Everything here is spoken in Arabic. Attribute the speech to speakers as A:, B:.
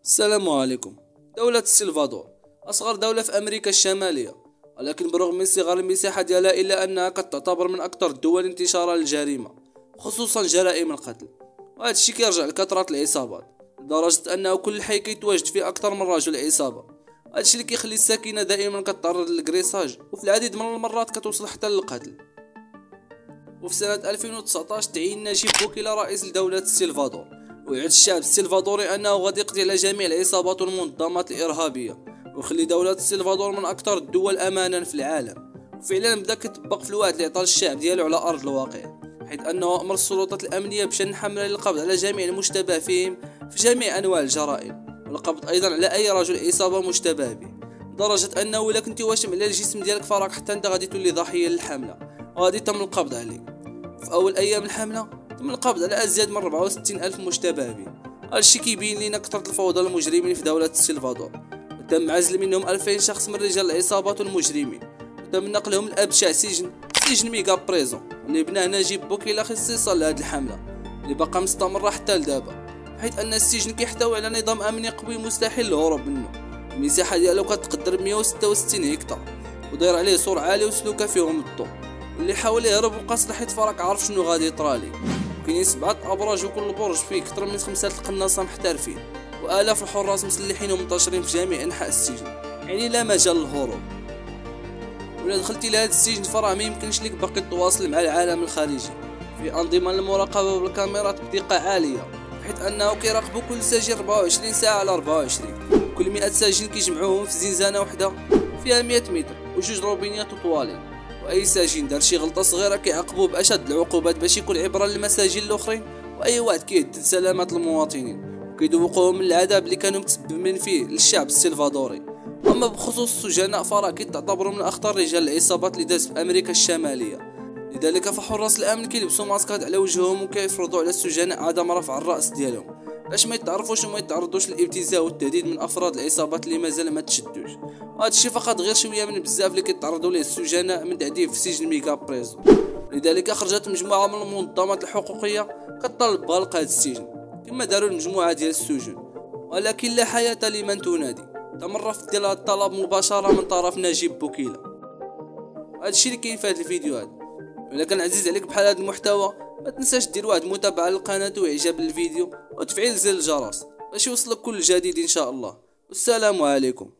A: السلام عليكم. دولة السلفادور أصغر دولة في أمريكا الشمالية، ولكن برغم من صغر المساحة ديالها إلا أنها قد تعتبر من أكثر الدول انتشارا للجريمة، خصوصا جرائم القتل. وهذا الشيء كيرجع لكثرة العصابات، لدرجة أنه كل حي كيتواجد فيه أكثر من رجل عصابة. هذا الشيء اللي كيخلي الساكنة دائما كتعرض للكريساج، وفي العديد من المرات كتوصل حتى للقتل. وفي سنة 2019 تعين نجيب بوكيلا رئيس لدولة السلفادور، ويعد الشعب السلفادوري أنه غادي يقضي على جميع العصابات والمنظمات الإرهابية، ويخلي دولة السلفادور من أكثر الدول أمانا في العالم. وفعلا بدا كيطبق في الوعد اللي عطاه الشعب ديالو على أرض الواقع، حيث أنه أمر السلطات الأمنية بشن حملة للقبض على جميع المشتبه فيهم في جميع أنواع الجرائم، والقبض أيضا على أي رجل عصابة مشتبه به، لدرجة أنه إلا كنتي واشم على الجسم ديالك فراك حتى أنت غادي تولي ضحية للحملة، وغادي تم القبض عليك. في أول أيام الحملة تم القبض على أزيد من 64 ألف مشتبه به. هذا الشيء كيبين لنا كثرة الفوضى المجرمين في دولة السلفادور، وتم عزل منهم 2000 شخص من رجال العصابات والمجرمين، وتم نقلهم لأبشع سجن ميغا بريزون اللي بناه نجيب بوكيلا خصيصا لهذه الحملة اللي باقا مستمرة حتى لدابا، حيث أن السجن كيحتوي على نظام أمني قوي مستحيل الهروب منه. المساحة ديالو كتقدر 166 هكتار، وداير عليه سور عالي وسلوكة فيهم الضوء، واللي حاول يهرب وبقى صلاحيت فراك عارف شنو غادي يطرالي. كاينين 7 أبراج وكل برج فيه أكثر من 5 القناصة محترفين، وآلاف الحراس مسلحين ومنتشرين في جميع أنحاء السجن، يعني لا مجال للهروب. ولا دخلتي لهذا السجن فراه ما يمكنش لك باقي تواصل مع العالم الخارجي، في أنظمة للمراقبة بالكاميرات بدقة عالية، حيث أنه كيراقبوا كل سجين 24 ساعة على 24. كل 100 سجين كيجمعوهم في زنزانة وحدة فيها 100 متر وجوج روبينيات وطوالين، واي سجين دار شي غلطه صغيره كيعاقبوه باشد العقوبات باش يكون عبره للمساجين الاخرين، واي واحد كيهدد سلامه المواطنين وكيذوقوهم من العذاب اللي كانوا متسببين فيه للشعب السلفادوري. اما بخصوص السجناء فراه كيتعتبروا من اخطر رجال العصابات اللي دازت في امريكا الشماليه، لذلك فحراس الامن كيلبسوا ماسكات على وجههم وكيفرضوا على السجناء عدم رفع الراس ديالهم باش ما يتعرفوش وما يتعرضوش للابتزاز والتهديد من افراد العصابات اللي مازال ما تشدوش. وهذا الشيء فقط غير شويه من بزاف اللي كيتعرضوا ليه السجناء من تعذيب في سجن ميغا بريزون. لذلك خرجت مجموعه من المنظمات الحقوقيه كتطالب بغلق هذا السجن كما داروا المجموعه ديال السجون، ولكن لا حياه لمن تنادي. تم الرفض ديال هذا الطلب مباشره من طرف نجيب بوكيلا. هذا الشيء اللي كاين في هذا الفيديو هذا. الا كان عزيز عليك بحال هذا المحتوى ما تنساش دير واحد متابعه للقناه واعجاب للفيديو وتفعيل زر الجرس باش يوصلك كل جديد ان شاء الله. والسلام عليكم.